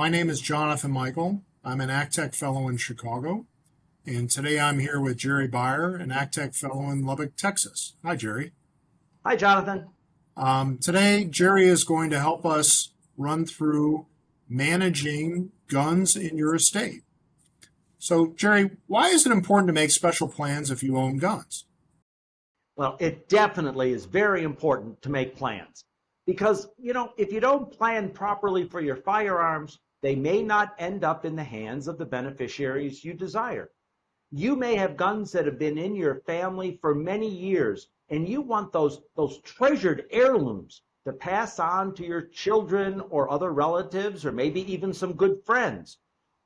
My name is Jonathan Michael. I'm an ACTEC fellow in Chicago, and today I'm here with Jerry Byer, an ACTEC fellow in Lubbock, Texas. Hi, Jerry. Hi, Jonathan. Today, Jerry is going to help us run through managing guns in your estate. So, Jerry, why is it important to make special plans if you own guns? Well, it definitely is very important to make plans because, if you don't plan properly for your firearms, they may not end up in the hands of the beneficiaries you desire. You may have guns that have been in your family for many years, and you want those treasured heirlooms to pass on to your children or other relatives, or maybe even some good friends.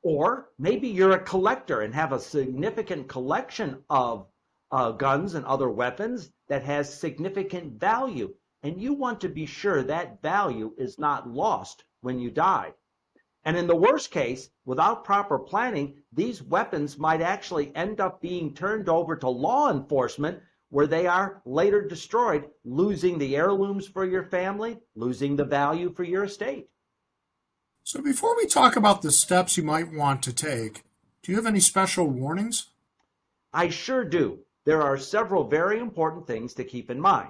Or maybe you're a collector and have a significant collection of guns and other weapons that has significant value, and you want to be sure that value is not lost when you die. And in the worst case, without proper planning, these weapons might actually end up being turned over to law enforcement where they are later destroyed, losing the heirlooms for your family, losing the value for your estate. So, before we talk about the steps you might want to take, do you have any special warnings? I sure do. There are several very important things to keep in mind.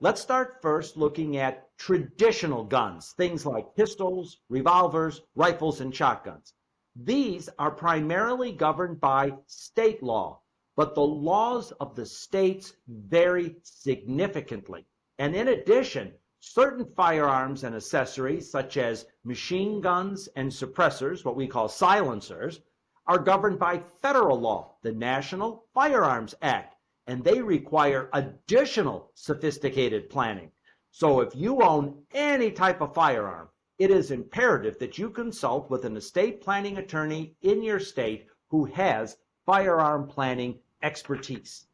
Let's start first looking at traditional guns, things like pistols, revolvers, rifles, and shotguns. These are primarily governed by state law, but the laws of the states vary significantly. And in addition, certain firearms and accessories, such as machine guns and suppressors, what we call silencers, are governed by federal law, the National Firearms Act, and they require additional sophisticated planning. So if you own any type of firearm, it is imperative that you consult with an estate planning attorney in your state who has firearm planning expertise.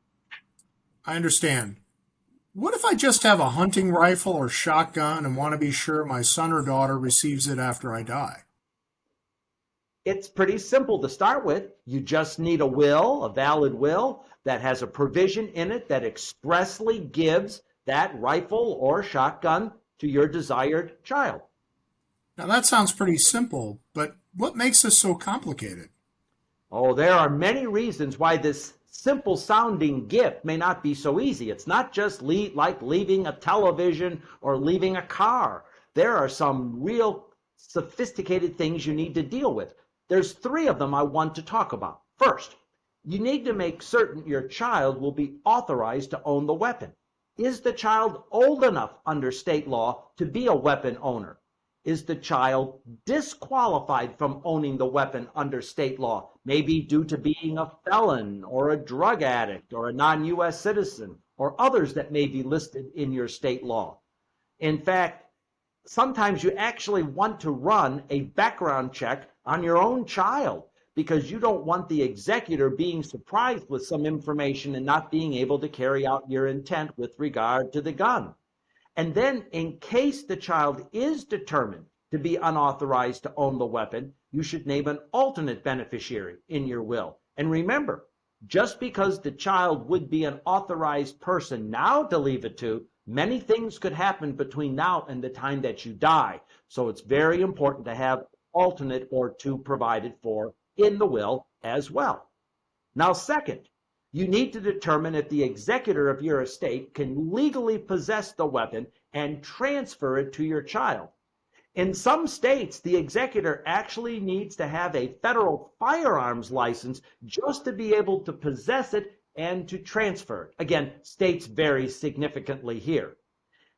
I understand. What if I just have a hunting rifle or shotgun and want to be sure my son or daughter receives it after I die? It's pretty simple to start with. You just need a will, a valid will, that has a provision in it that expressly gives that rifle or shotgun to your desired child. Now that sounds pretty simple, but what makes this so complicated? Oh, there are many reasons why this simple sounding gift may not be so easy. It's not just like leaving a television or leaving a car. There are some real sophisticated things you need to deal with. There's three of them I want to talk about. First, you need to make certain your child will be authorized to own the weapon. Is the child old enough under state law to be a weapon owner? Is the child disqualified from owning the weapon under state law, maybe due to being a felon or a drug addict or a non-U.S. citizen or others that may be listed in your state law? In fact, sometimes you actually want to run a background check on your own child because you don't want the executor being surprised with some information and not being able to carry out your intent with regard to the gun. And then, in case the child is determined to be unauthorized to own the weapon, you should name an alternate beneficiary in your will. And remember, just because the child would be an authorized person now to leave it to, many things could happen between now and the time that you die. So it's very important to have alternate or two provided for in the will as well. Now, second, you need to determine if the executor of your estate can legally possess the weapon and transfer it to your child. In some states, the executor actually needs to have a federal firearms license just to be able to possess it and to transfer it. Again, states vary significantly here.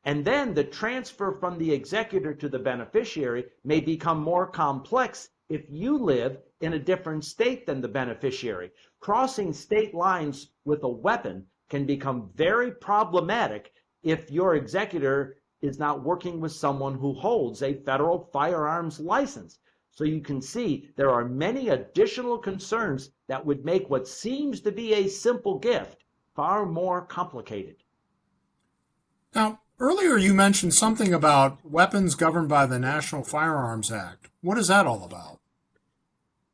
And then the transfer from the executor to the beneficiary may become more complex if you live in a different state than the beneficiary. Crossing state lines with a weapon can become very problematic if your executor is not working with someone who holds a federal firearms license. So you can see there are many additional concerns that would make what seems to be a simple gift far more complicated. Now, earlier you mentioned something about weapons governed by the National Firearms Act. What is that all about?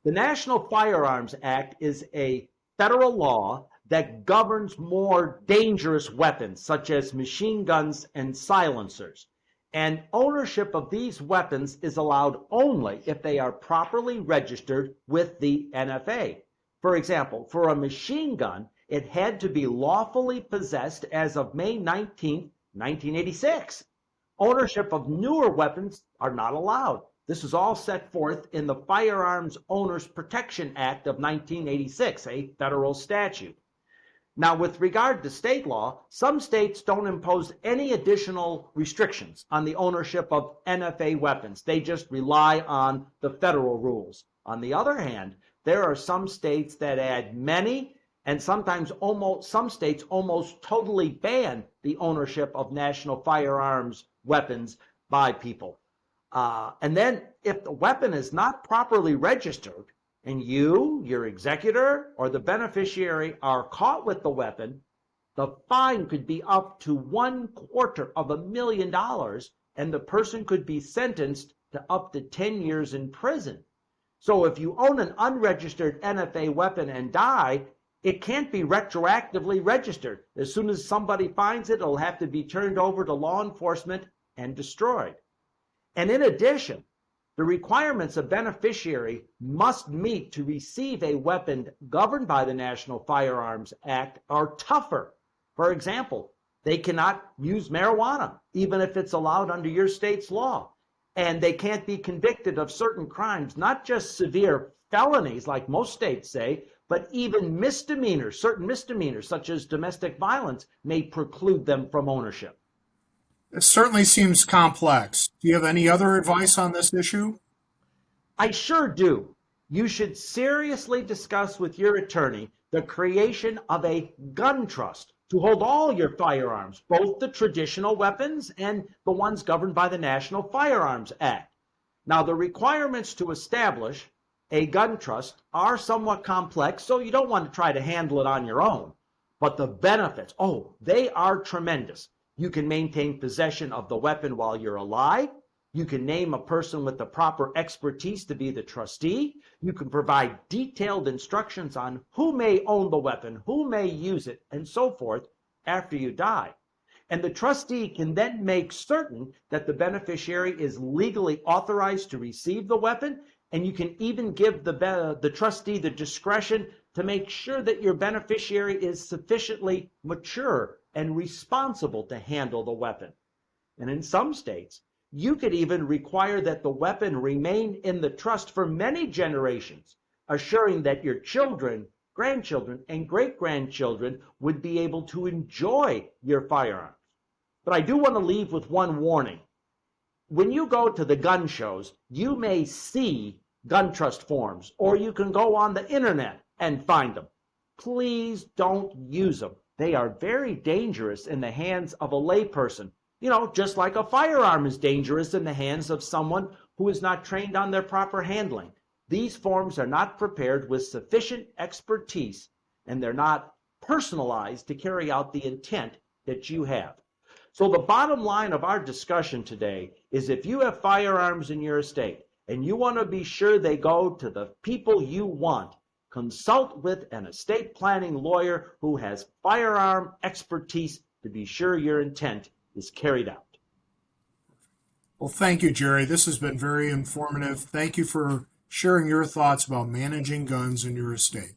The National Firearms Act is a federal law that governs more dangerous weapons, such as machine guns and silencers. And ownership of these weapons is allowed only if they are properly registered with the NFA. For example, for a machine gun, it had to be lawfully possessed as of May 19, 1986. Ownership of newer weapons are not allowed. This is all set forth in the Firearms Owners Protection Act of 1986, a federal statute. Now, with regard to state law, some states don't impose any additional restrictions on the ownership of NFA weapons. They just rely on the federal rules. On the other hand, there are some states that add many, and sometimes some states almost totally ban the ownership of national firearms weapons by people. And then if the weapon is not properly registered, and you, your executor, or the beneficiary are caught with the weapon, the fine could be up to $250,000, and the person could be sentenced to up to 10 years in prison. So if you own an unregistered NFA weapon and die, it can't be retroactively registered. As soon as somebody finds it, it'll have to be turned over to law enforcement and destroyed. And in addition, the requirements a beneficiary must meet to receive a weapon governed by the National Firearms Act are tougher. For example, they cannot use marijuana, even if it's allowed under your state's law. And they can't be convicted of certain crimes, not just severe felonies like most states say, but even misdemeanors. Certain misdemeanors, such as domestic violence, may preclude them from ownership. It certainly seems complex. Do you have any other advice on this issue? I sure do. You should seriously discuss with your attorney the creation of a gun trust to hold all your firearms, both the traditional weapons and the ones governed by the National Firearms Act. Now, the requirements to establish a gun trust are somewhat complex, so you don't want to try to handle it on your own. But the benefits, they are tremendous. You can maintain possession of the weapon while you're alive. You can name a person with the proper expertise to be the trustee. You can provide detailed instructions on who may own the weapon, who may use it, and so forth after you die. And the trustee can then make certain that the beneficiary is legally authorized to receive the weapon, and you can even give the trustee the discretion to make sure that your beneficiary is sufficiently mature and responsible to handle the weapon. And in some states, you could even require that the weapon remain in the trust for many generations, assuring that your children, grandchildren, and great-grandchildren would be able to enjoy your firearms. But I do want to leave with one warning. When you go to the gun shows, you may see gun trust forms, or you can go on the internet and find them. Please don't use them. They are very dangerous in the hands of a layperson. Just like a firearm is dangerous in the hands of someone who is not trained on their proper handling. These forms are not prepared with sufficient expertise, and they're not personalized to carry out the intent that you have. So the bottom line of our discussion today is if you have firearms in your estate and you want to be sure they go to the people you want, consult with an estate planning lawyer who has firearm expertise to be sure your intent is carried out. Well, thank you, Jerry. This has been very informative. Thank you for sharing your thoughts about managing guns in your estate.